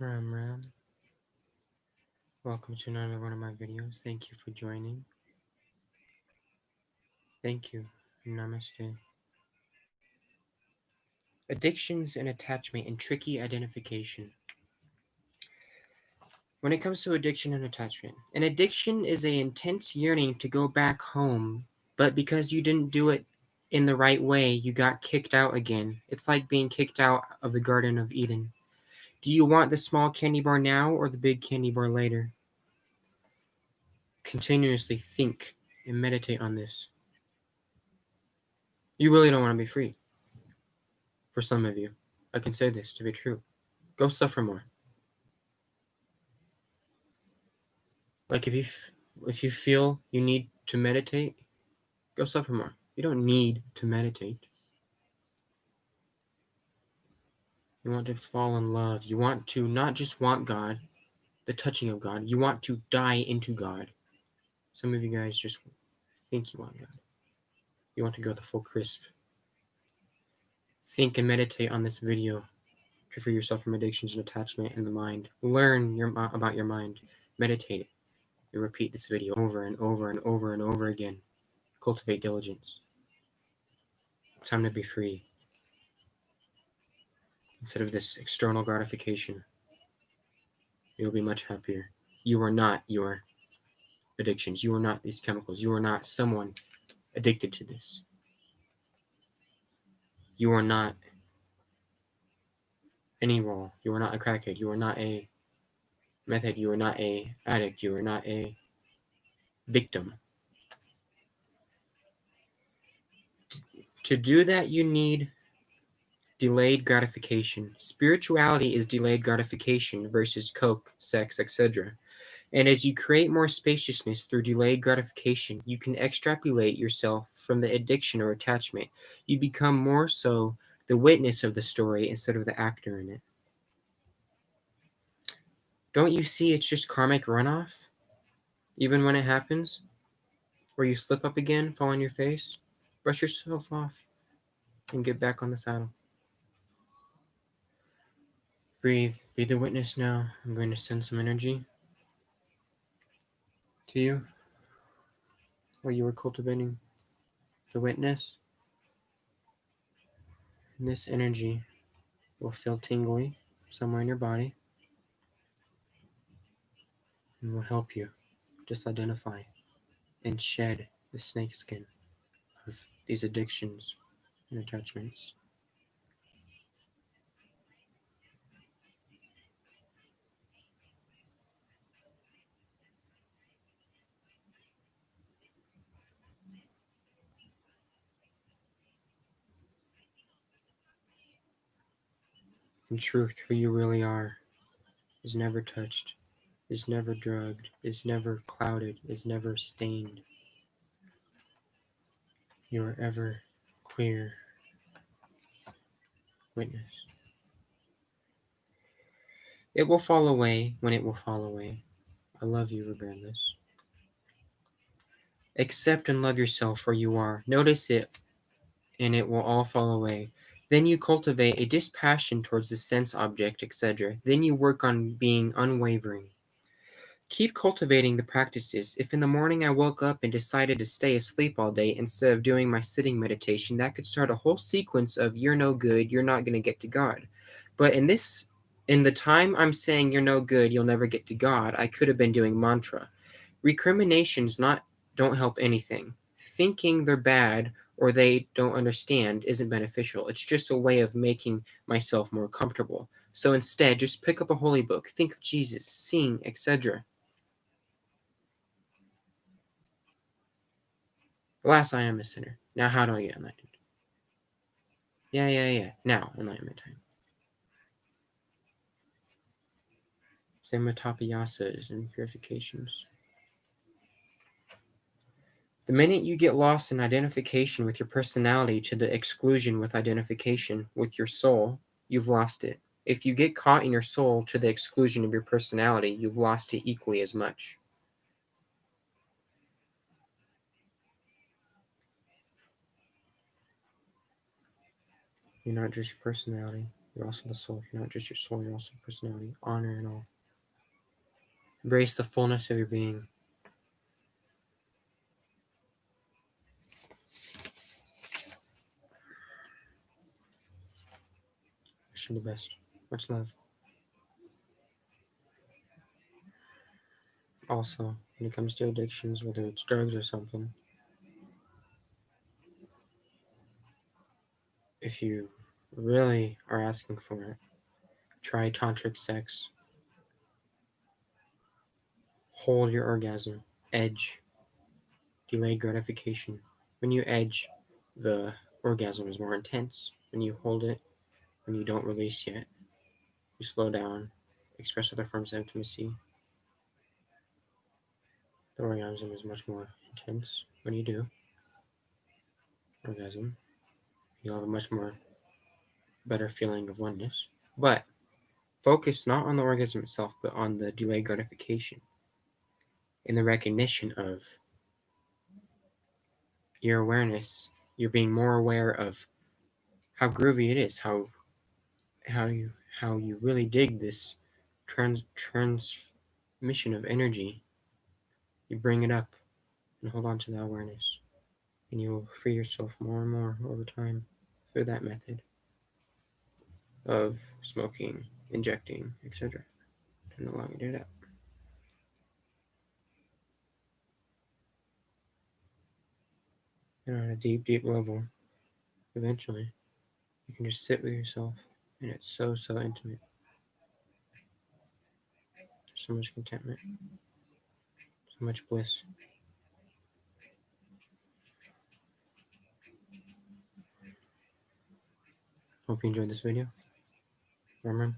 Ram Ram. Welcome to another one of my videos. Thank you for joining. Thank you. Namaste. Addictions and attachment and tricky identification. When it comes to addiction and attachment, an addiction is an intense yearning to go back home, but because you didn't do it in the right way, you got kicked out again. It's like being kicked out of the Garden of Eden. Do you want the small candy bar now or the big candy bar later? Continuously think and meditate on this. You really don't want to be free. For some of you, I can say this to be true. Go suffer more. Like if you feel you need to meditate, go suffer more. You don't need to meditate. You want to fall in love. You want to not just want God, the touching of God. You want to die into God. Some of you guys just think you want God. You want to go the full crisp. Think and meditate on this video to free yourself from addictions and attachment in the mind. Learn about your mind. Meditate it. You repeat this video over and over and over and over again. Cultivate diligence. It's time to be free. Instead of this external gratification, you'll be much happier. You are not your addictions. You are not these chemicals. You are not someone addicted to this. You are not any role. You are not a crackhead. You are not a method. You are not a addict. You are not a victim. To do that, you need delayed gratification. Spirituality is delayed gratification versus coke, sex, etc. And as you create more spaciousness through delayed gratification, you can extrapolate yourself from the addiction or attachment. You become more so the witness of the story instead of the actor in it. Don't you see it's just karmic runoff? Even when it happens, where you slip up again, fall on your face, brush yourself off, and get back on the saddle. Breathe. Be the witness now. I'm going to send some energy to you while you were cultivating the witness. And this energy will feel tingly somewhere in your body and will help you just identify and shed the snakeskin of these addictions and attachments. In truth, who you really are is never touched, is never drugged, is never clouded, is never stained. You are ever clear witness. It will fall away when it will fall away. I love you regardless. Accept and love yourself where you are. Notice it, and it will all fall away. Then you cultivate a dispassion towards the sense object, etc. Then you work on being unwavering. Keep cultivating the practices. If in the morning I woke up and decided to stay asleep all day instead of doing my sitting meditation, that could start a whole sequence of you're no good, you're not going to get to God. But in the time I'm saying you're no good, you'll never get to God, I could have been doing mantra. Recriminations don't help anything. Thinking they're bad or they don't understand isn't beneficial. It's just a way of making myself more comfortable. So instead, just pick up a holy book, think of Jesus, sing, etc. Alas, I am a sinner. Now how do I get enlightened? Yeah. Now, enlightenment time. Same with tapayasas and purifications. The minute you get lost in identification with your personality to the exclusion with identification with your soul, you've lost it. If you get caught in your soul to the exclusion of your personality, you've lost it equally as much. You're not just your personality. You're also the soul. You're not just your soul, you're also personality, honor, and all. Embrace the fullness of your being. Wish you the best. Much love. Also, when it comes to addictions, whether it's drugs or something, if you really are asking for it, try tantric sex. Hold your orgasm. Edge. Delayed gratification. When you edge, the orgasm is more intense. When you hold it, when you don't release yet, you slow down, express other forms of intimacy. The orgasm is much more intense. When you do orgasm, you'll have a much more better feeling of oneness. But focus not on the orgasm itself, but on the delayed gratification and the recognition of your awareness. You're being more aware of how groovy it is, how you how you really dig this transmission of energy. You bring it up and hold on to that awareness, and you will free yourself more and more over time through that method of smoking, injecting, etc. And allowing you to do that. And on a deep, deep level, eventually, you can just sit with yourself, and it's so, so intimate. So much contentment, so much bliss. Hope you enjoyed this video. Remember,